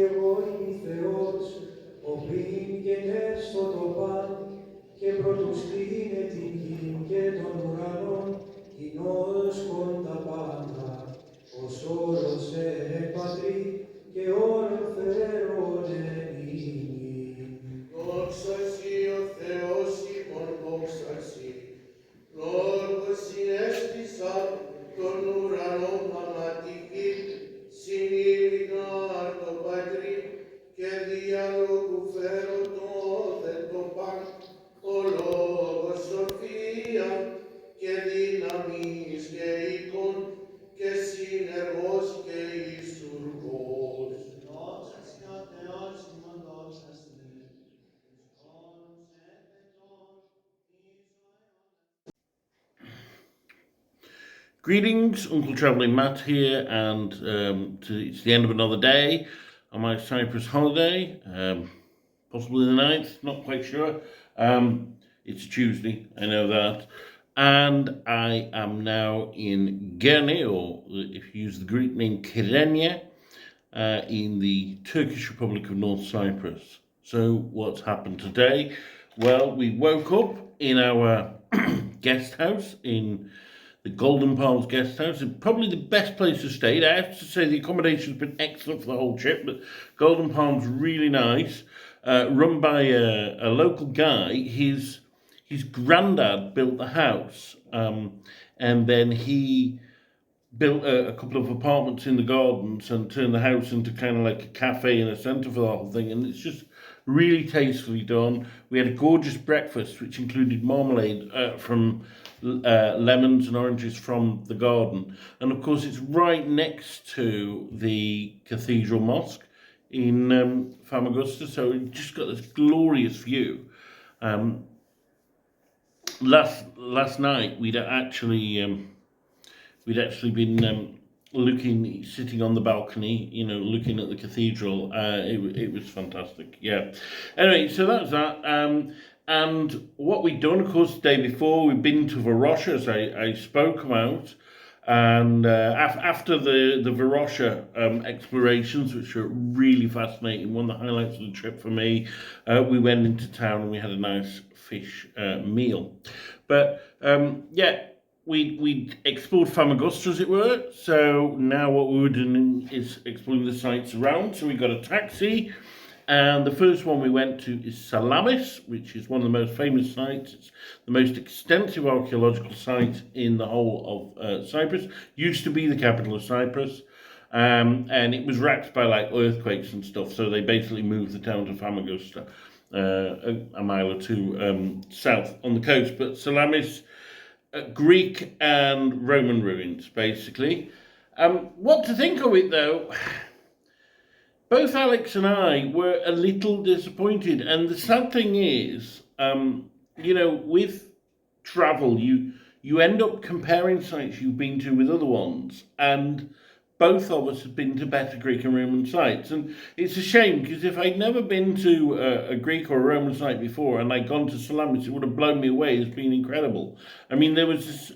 εγώ είμαι Θεός, ο πριν γενέσω το παν, και πρωτοστήνε την γη και των ουρανών, κοινώς κοντα πάντα, ως όρος πατρί και όρφερον εν ήμι. Δόξα σοι ο Θεός ημών, δόξα σοι, λόγος συνέστησαν των ουρανών αματική, συνείδηγαν το Πατρί και διαλόγου φέρω το όδετο παν, ο λόγος σοφία και δύναμις και οίκων και συνεργός και ισουργός. Δόξα σοι ο Θεός ημών, δόξα σοι, εις όρους επετών, εις ο αιώνας. Greetings, Uncle Travelling Matt here, and it's the end of another day on my Cyprus holiday, possibly the 9th, not quite sure. It's Tuesday, I know that. And I am now in Girne, or if you use the Greek name Kyrenia, in the Turkish Republic of North Cyprus. So what's happened today? Well, we woke up in our guest house in the Golden Palms guest house. It's probably the best place to stay. I have to say the accommodation's been excellent for the whole trip, but Golden Palms really nice, run by a local guy. His granddad built the house, and then he built a couple of apartments in the gardens and turned the house into kind of like a cafe and a centre for the whole thing, and it's just really tastefully done. We had a gorgeous breakfast which included marmalade from lemons and oranges from the garden, and of course it's right next to the cathedral mosque in Famagusta, so it just got this glorious view. Last night we'd actually been sitting on the balcony, looking at the cathedral. It was fantastic, yeah. Anyway, so that's that. And what we'd done, of course, the day before, we'd been to Varosha, as I spoke about. And after the Varosha explorations, which were really fascinating, one of the highlights of the trip for me, we went into town and we had a nice fish meal. But yeah, we explored Famagusta, as it were. So now what we were doing is exploring the sites around. So we got a taxi, and the first one we went to is Salamis, which is one of the most famous sites. It's the most extensive archaeological site in the whole of Cyprus. Used to be the capital of Cyprus, and it was racked by like earthquakes and stuff. So they basically moved the town to Famagusta, a mile or two south on the coast. But Salamis, Greek and Roman ruins, basically. What to think of it, though? Both Alex and I were a little disappointed, and the sad thing is, with travel, you end up comparing sites you've been to with other ones, and both of us have been to better Greek and Roman sites. And it's a shame, because if I'd never been to a Greek or a Roman site before and I'd gone to Salamis, it would have blown me away. It's been incredible. I mean, there was this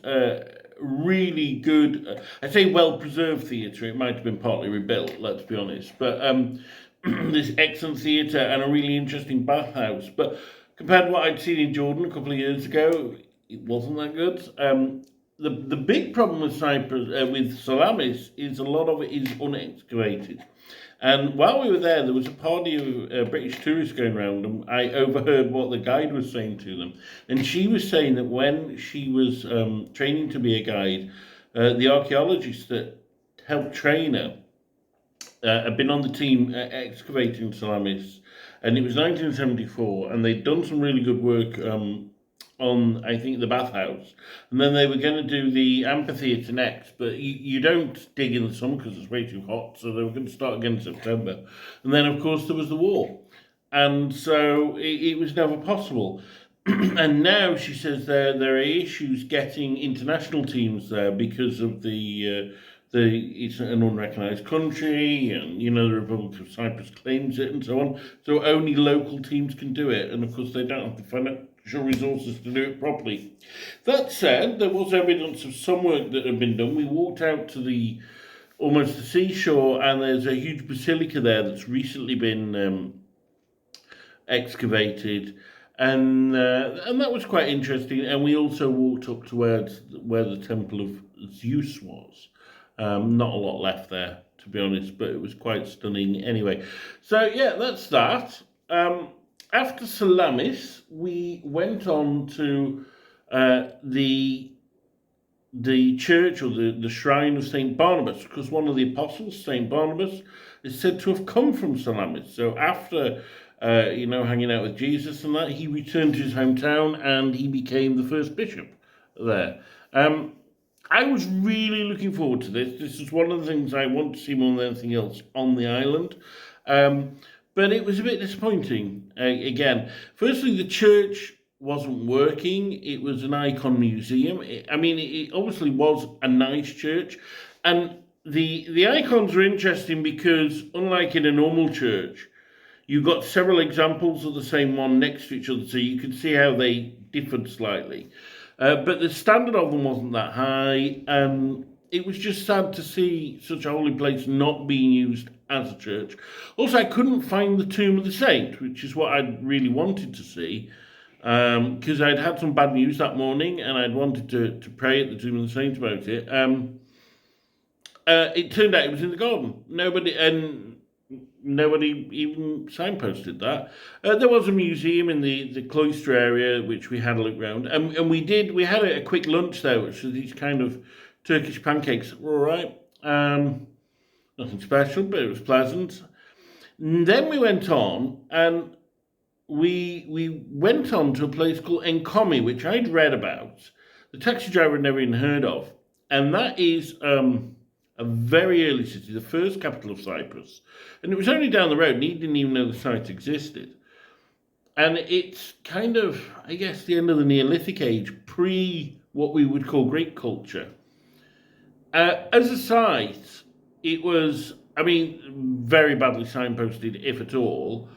really good, I say well-preserved theatre. It might have been partly rebuilt, let's be honest. But this excellent theatre and a really interesting bathhouse. But compared to what I'd seen in Jordan a couple of years ago, it wasn't that good. The big problem with Cyprus, with Salamis, is a lot of it is unexcavated. And while we were there was a party of British tourists going around, and I overheard what the guide was saying to them. And she was saying that when she was training to be a guide, the archaeologists that helped train her had been on the team excavating Salamis, and it was 1974, and they'd done some really good work on, I think, the bathhouse, and then they were going to do the amphitheatre next, but you don't dig in the summer because it's way too hot, so they were going to start again in September. And then, of course, there was the war, and so it was never possible. And now she says there are issues getting international teams there because of it's an unrecognised country, and the Republic of Cyprus claims it, and so on. So only local teams can do it, and of course they don't have the financial resources to do it properly. That said, there was evidence of some work that had been done. We walked out to the almost the seashore, and there's a huge basilica there that's recently been excavated, and that was quite interesting. And we also walked up to where the temple of Zeus was. Not a lot left there, to be honest, but it was quite stunning anyway. So yeah, that's that. After Salamis, we went on to the church, or the shrine of Saint Barnabas, because one of the apostles, Saint Barnabas, is said to have come from Salamis. So after hanging out with Jesus and that, he returned to his hometown and he became the first bishop there. I was really looking forward to this. This is one of the things I want to see more than anything else on the island. But it was a bit disappointing. Again, firstly, the church wasn't working. It was an icon museum. It obviously was a nice church. And the icons are interesting because, unlike in a normal church, you got several examples of the same one next to each other, so you could see how they differed slightly. But the standard of them wasn't that high, and it was just sad to see such a holy place not being used as a church. Also, I couldn't find the tomb of the saint, which is what I really wanted to see, because I'd had some bad news that morning, and I'd wanted to pray at the tomb of the saint about it. It turned out it was in the garden. Nobody even signposted that. There was a museum in the cloister area, which we had a look round, and we had a quick lunch there, which was these kind of Turkish pancakes. Were all right. Nothing special, but it was pleasant. And then we went on, and we went on to a place called Enkomi, which I'd read about. The taxi driver had never even heard of, and that is a very early city, the first capital of Cyprus. And it was only down the road, and he didn't even know the site existed. And it's kind of, I guess, the end of the Neolithic age, pre what we would call Greek culture. As a site, it was, very badly signposted, if at all.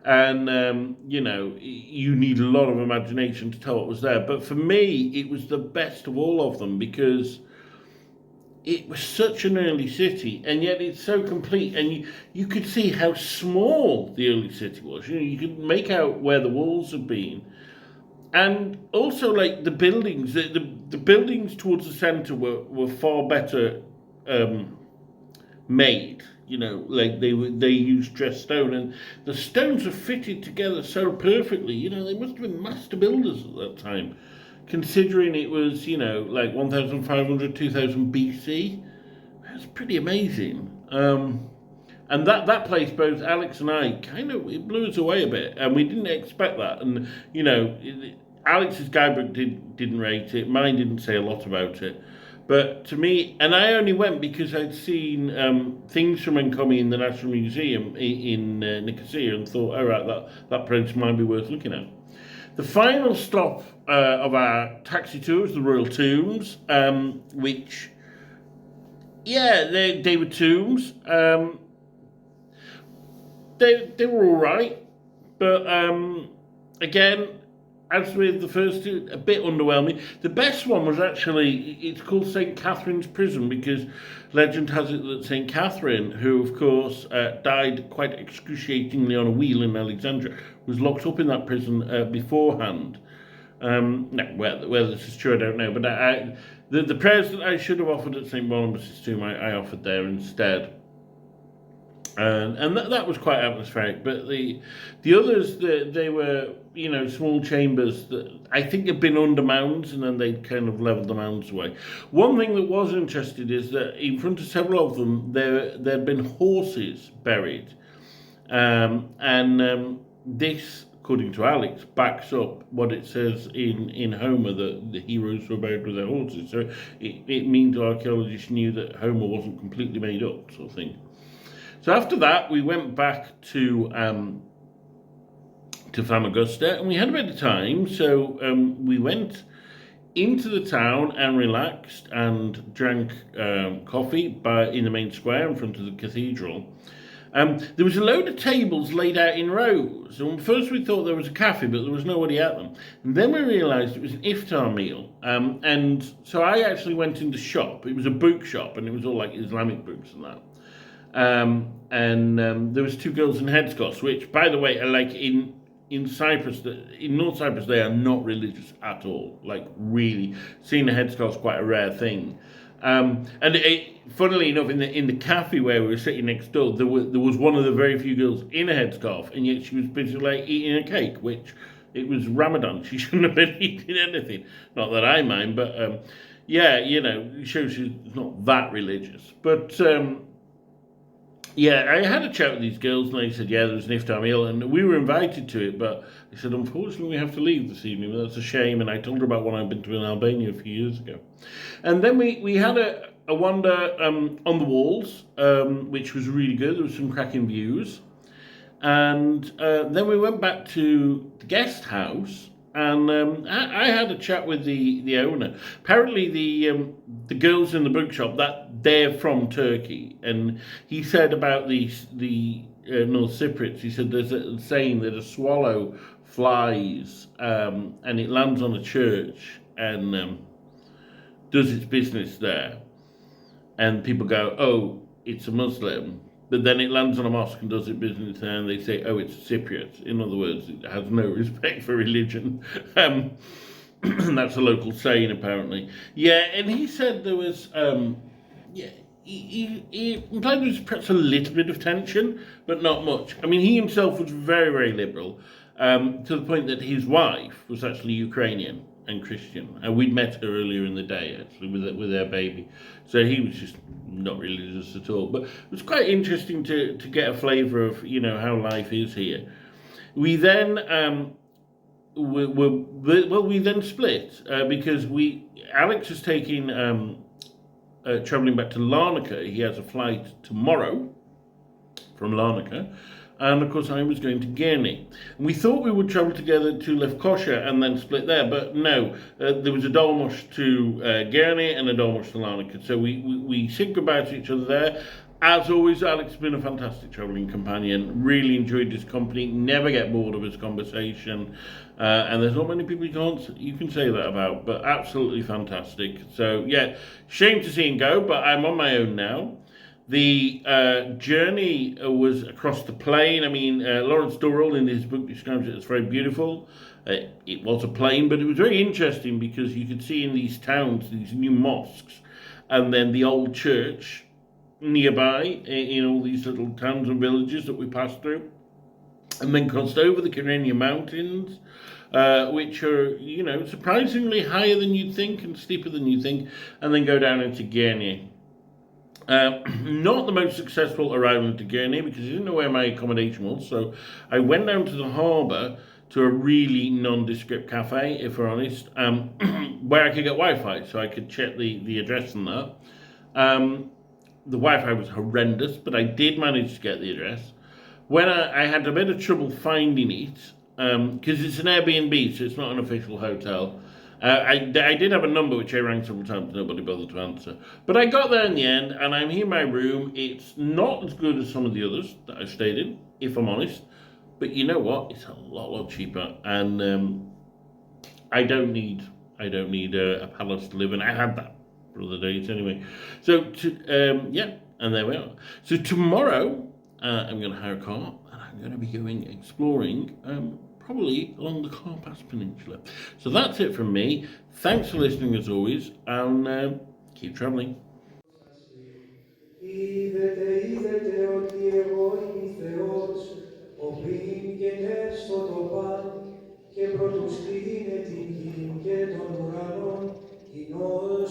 And, you need a lot of imagination to tell what was there. But for me, it was the best of all of them, because it was such an early city, and yet it's so complete, and you could see how small the early city was. You could make out where the walls had been, and also like the buildings. The buildings towards the centre were far better made. Like they used dressed stone, and the stones were fitted together so perfectly. They must have been master builders at that time, considering it was, like 1,500, 2,000 BC. That's pretty amazing. And that place, both Alex and I, it blew us away a bit, and we didn't expect that. And, Alex's guidebook didn't rate it, mine didn't say a lot about it. But to me, and I only went because I'd seen things from Enkomi in the National Museum in Nicosia, and thought, all right, that place might be worth looking at. The final stop of our taxi tour was the Royal Tombs, which, they were tombs. They were all right, but again, as with the first two, a bit underwhelming. The best one was actually, it's called St. Catherine's Prison, because legend has it that St. Catherine, who of course died quite excruciatingly on a wheel in Alexandria, was locked up in that prison beforehand. Whether this is true, I don't know, but the prayers that I should have offered at St. Barnabas' tomb, I offered there instead. And that was quite atmospheric, but the others, they were, small chambers that I think had been under mounds, and then they'd kind of levelled the mounds away. One thing that was interesting is that in front of several of them, there'd been horses buried. This, according to Alex, backs up what it says in Homer, that the heroes were buried with their horses. So it means archaeologists knew that Homer wasn't completely made up, sort of thing. So after that, we went back to Famagusta, and we had a bit of time. So we went into the town and relaxed and drank coffee in the main square in front of the cathedral. There was a load of tables laid out in rows, and first we thought there was a cafe, but there was nobody at them. And then we realised it was an iftar meal, and so I actually went in the shop. It was a book shop, and it was all like Islamic books and that. There was two girls in headscarves, which, by the way, are like in Cyprus, in North Cyprus, they are not religious at all. Like, really, seeing a headscarf is quite a rare thing. Funnily enough, in the cafe where we were sitting next door, there was one of the very few girls in a headscarf, and yet she was busy like eating a cake, which it was Ramadan. She shouldn't have been eating anything. Not that I mind, but yeah, you know, it shows she's not that religious. But yeah, I had a chat with these girls, and they said, yeah, there was an iftar meal, and we were invited to it, but they said, unfortunately, we have to leave this evening. Well, that's a shame, and I told her about when I'd been to in Albania a few years ago. And then we had a wander on the walls, which was really good. There was some cracking views. And then we went back to the guest house, and I had a chat with the owner. Apparently, the girls in the bookshop, that they're from Turkey, and he said about the North Cypriots. He said there's a saying that a swallow flies and it lands on a church and does its business there, and people go, oh, it's a Muslim. But then it lands on a mosque and does its business there, and they say, oh, it's a Cypriot. In other words, it has no respect for religion. And that's a local saying, apparently. Yeah, and he said there was, yeah, he implied there was perhaps a little bit of tension, but not much. I mean, he himself was very, very liberal, to the point that his wife was actually Ukrainian and Christian, and we'd met her earlier in the day actually with their baby, so he was just not religious at all. But it was quite interesting to get a flavour of, you know, how life is here. We then we then split because Alex is taking travelling back to Larnaca. He has a flight tomorrow from Larnaca. And of course, I was going to Girne. And we thought we would travel together to Lefkosia and then split there, but no. There was a dolmush to Girne and a dolmush to Larnaca. So we said goodbye to each other there. As always, Alex has been a fantastic travelling companion. Really enjoyed his company. Never get bored of his conversation. And there's not many people you can say that about, but absolutely fantastic. So yeah, shame to see him go, but I'm on my own now. The journey was across the plain. I mean, Lawrence Durrell in his book describes it as very beautiful. It was a plain, but it was very interesting because you could see in these towns, these new mosques, and then the old church nearby in all these little towns and villages that we passed through. And then crossed over the Kyrenia mountains, which are, you know, surprisingly higher than you'd think and steeper than you'd think, and then go down into Girne. Not the most successful arrival into Girne because I didn't know where my accommodation was, so I went down to the harbour to a really nondescript cafe, if we're honest, where I could get Wi-Fi, so I could check the address and that. The Wi-Fi was horrendous, but I did manage to get the address. When I had a bit of trouble finding it, because it's an Airbnb, so it's not an official hotel. I did have a number which I rang several times, nobody bothered to answer. But I got there in the end, and I'm here in my room. It's not as good as some of the others that I've stayed in, if I'm honest. But you know what? It's a lot cheaper, and I don't need a palace to live in. I had that for other days anyway. So yeah, and there we are. So tomorrow I'm going to hire a car, and I'm going to be going exploring. Probably along the Carpaths Peninsula. So that's it from me. Thanks for listening as always, and keep travelling. Είδετε ότι εγώ είμαι Θεός, ο πριν γενέσω το παν, και πρωτοστήνε την γη και των ουρανών, κοινώς